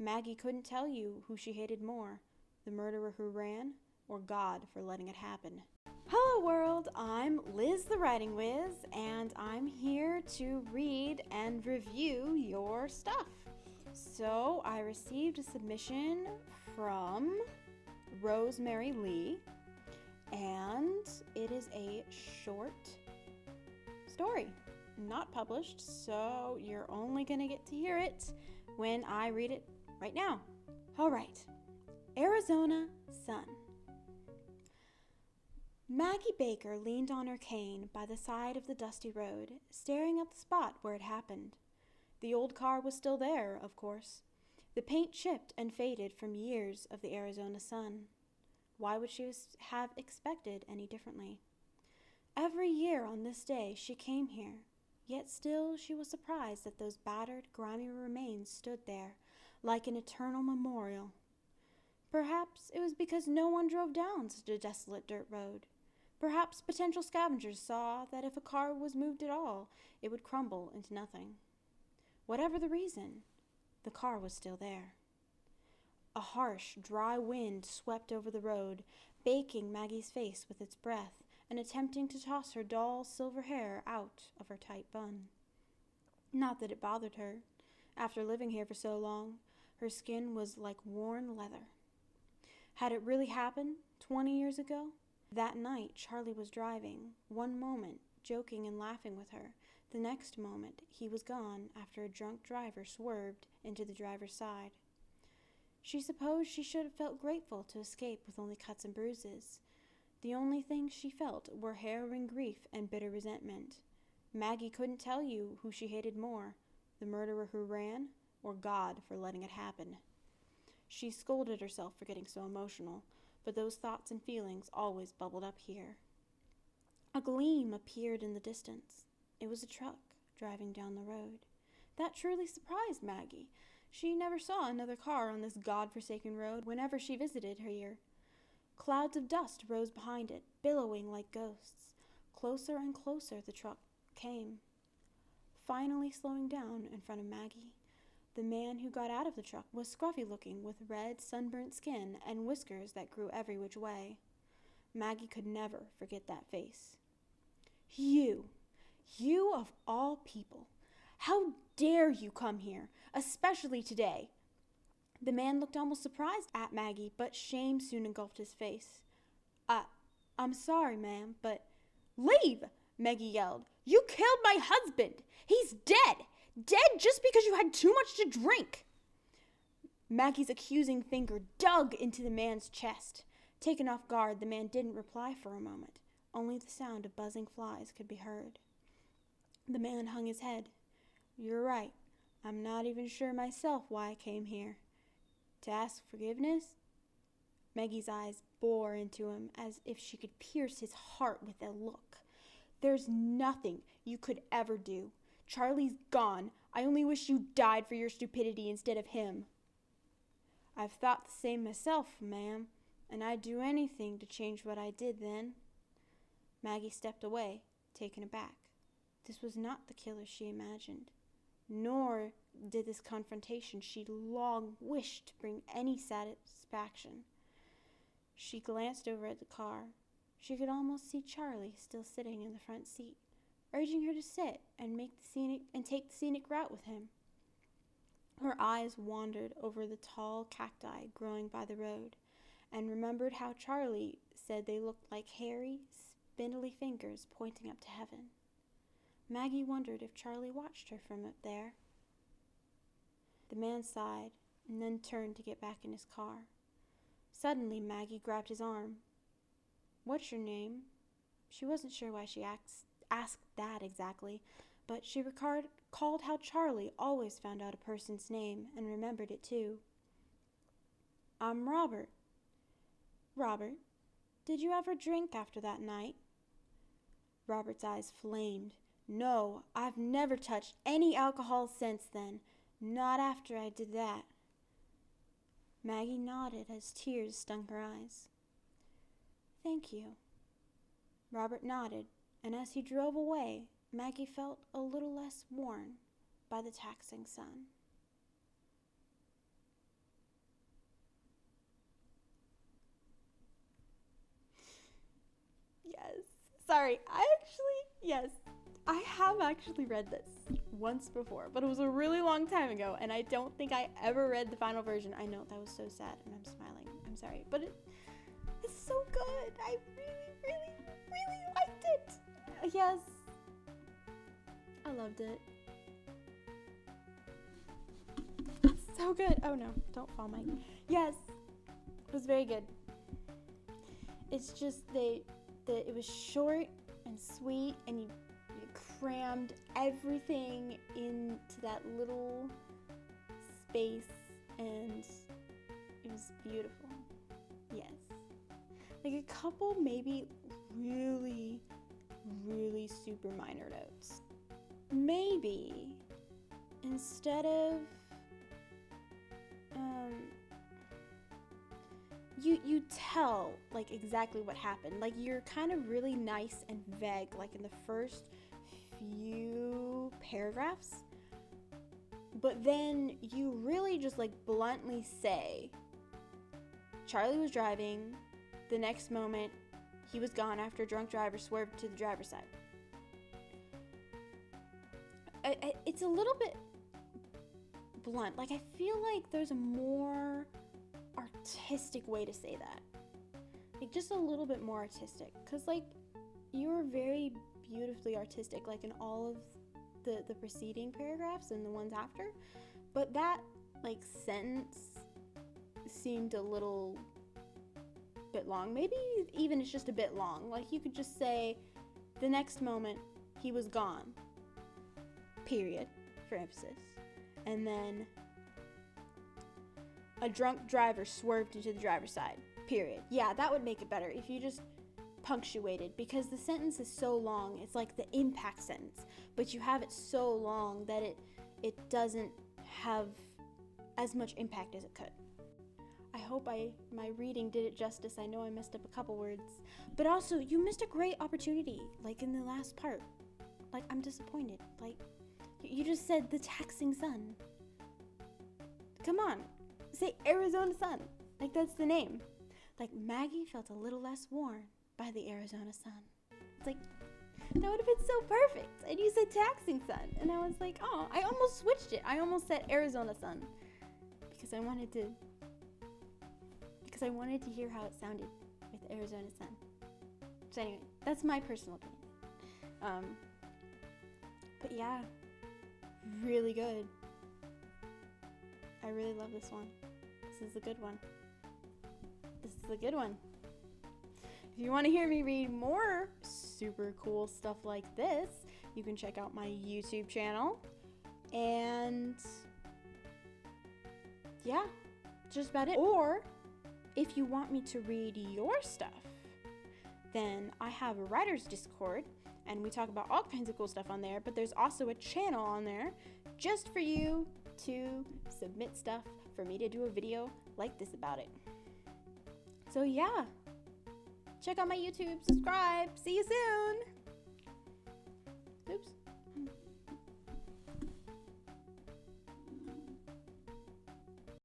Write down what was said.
Maggie couldn't tell you who she hated more, the murderer who ran, or God for letting it happen. Hello world, I'm Lizthewritingwiz, and I'm here to read and review your stuff. So I received a submission from Rosemary Lee, and it is a short story, not published, so you're only gonna get to hear it when I read it right now. All right, Arizona Sun. Maggie Baker leaned on her cane by the side of the dusty road, staring at the spot where it happened. The old car was still there, of course. The paint chipped and faded from years of the Arizona sun. Why would she have expected any differently? Every year on this day she came here, yet still she was surprised that those battered, grimy remains stood there, like an eternal memorial. Perhaps it was because no one drove down such a desolate dirt road. Perhaps potential scavengers saw that if a car was moved at all, it would crumble into nothing. Whatever the reason, the car was still there. A harsh, dry wind swept over the road, baking Maggie's face with its breath and attempting to toss her dull silver hair out of her tight bun. Not that it bothered her. After living here for so long, her skin was like worn leather. Had it really happened 20 years ago? That night, Charlie was driving, one moment joking and laughing with her. The next moment, he was gone after a drunk driver swerved into the driver's side. She supposed she should have felt grateful to escape with only cuts and bruises. The only things she felt were harrowing grief and bitter resentment. Maggie couldn't tell you who she hated more, the murderer who ran, or God for letting it happen. She scolded herself for getting so emotional, but those thoughts and feelings always bubbled up here. A gleam appeared in the distance. It was a truck driving down the road. That truly surprised Maggie. She never saw another car on this God-forsaken road whenever she visited her here. Clouds of dust rose behind it, billowing like ghosts. Closer and closer the truck came, finally slowing down in front of Maggie. The man who got out of the truck was scruffy-looking with red, sunburnt skin and whiskers that grew every which way. Maggie could never forget that face. You of all people, how dare you come here, especially today? The man looked almost surprised at Maggie, but shame soon engulfed his face. I'm sorry, ma'am, but— Leave! Maggie yelled. You killed my husband! He's dead! Dead just because you had too much to drink! Maggie's accusing finger dug into the man's chest. Taken off guard, the man didn't reply for a moment. Only the sound of buzzing flies could be heard. The man hung his head. You're right. I'm not even sure myself why I came here. To ask forgiveness? Maggie's eyes bore into him as if she could pierce his heart with a look. There's nothing you could ever do. Charlie's gone. I only wish you died for your stupidity instead of him. I've thought the same myself, ma'am, and I'd do anything to change what I did then. Maggie stepped away, taken aback. This was not the killer she imagined, nor did this confrontation she'd long wished to bring any satisfaction. She glanced over at the car. She could almost see Charlie still sitting in the front seat, urging her to sit and take the scenic route with him. Her eyes wandered over the tall cacti growing by the road, and remembered how Charlie said they looked like hairy, spindly fingers pointing up to heaven. Maggie wondered if Charlie watched her from up there. The man sighed and then turned to get back in his car. Suddenly, Maggie grabbed his arm. What's your name? She wasn't sure why she asked that exactly, but she recalled how Charlie always found out a person's name and remembered it too. I'm Robert. Robert, did you ever drink after that night? Robert's eyes flamed. No, I've never touched any alcohol since then. Not after I did that. Maggie nodded as tears stung her eyes. Thank you. Robert nodded, and as he drove away, Maggie felt a little less worn by the taxing sun. Sorry, yes, I have actually read this once before, but it was a really long time ago, and I don't think I ever read the final version. I know, that was so sad, and I'm smiling. I'm sorry, but it's so good. I really, really, really liked it. Yes, I loved it. So good. Oh no, don't fall, Mike. Yes, it was very good. It's just it was short and sweet, and you crammed everything into that little space, and it was beautiful. Yes. Like a couple maybe really, really super minor notes. Maybe instead of you tell like exactly what happened. Like you're kind of really nice and vague, like in the first few paragraphs, but then you really just like bluntly say Charlie was driving, the next moment he was gone after a drunk driver swerved to the driver's side. It's a little bit blunt. Like I feel like there's a more artistic way to say that, like just a little bit more artistic, because like you were very beautifully artistic like in all of the preceding paragraphs and the ones after, but that like sentence seemed a little bit long. Maybe even it's just a bit long. Like you could just say the next moment he was gone, period, for emphasis, and then a drunk driver swerved into the driver's side, period. Yeah, that would make it better if you just punctuated, because the sentence is so long. It's like the impact sentence, but you have it so long that it doesn't have as much impact as it could. I hope my reading did it justice. I know I messed up a couple words, but also you missed a great opportunity, like in the last part. Like I'm disappointed. Like you just said the taxing sun. Come on. Say Arizona sun, like that's the name. Like Maggie felt a little less worn by the Arizona sun. It's like, that would have been so perfect. And you said taxing sun, and I was like, oh, I almost switched it. I almost said Arizona sun because I wanted to hear how it sounded with Arizona sun. So anyway, that's my personal opinion. But yeah, really good. I really love this one. This is a good one. If you want to hear me read more super cool stuff like this, you can check out my YouTube channel. And yeah, just about it. Or if you want me to read your stuff, then I have a writer's Discord, and we talk about all kinds of cool stuff on there, but there's also a channel on there just for you to submit stuff for me to do a video like this about it. So yeah, check out my YouTube, subscribe, see you soon!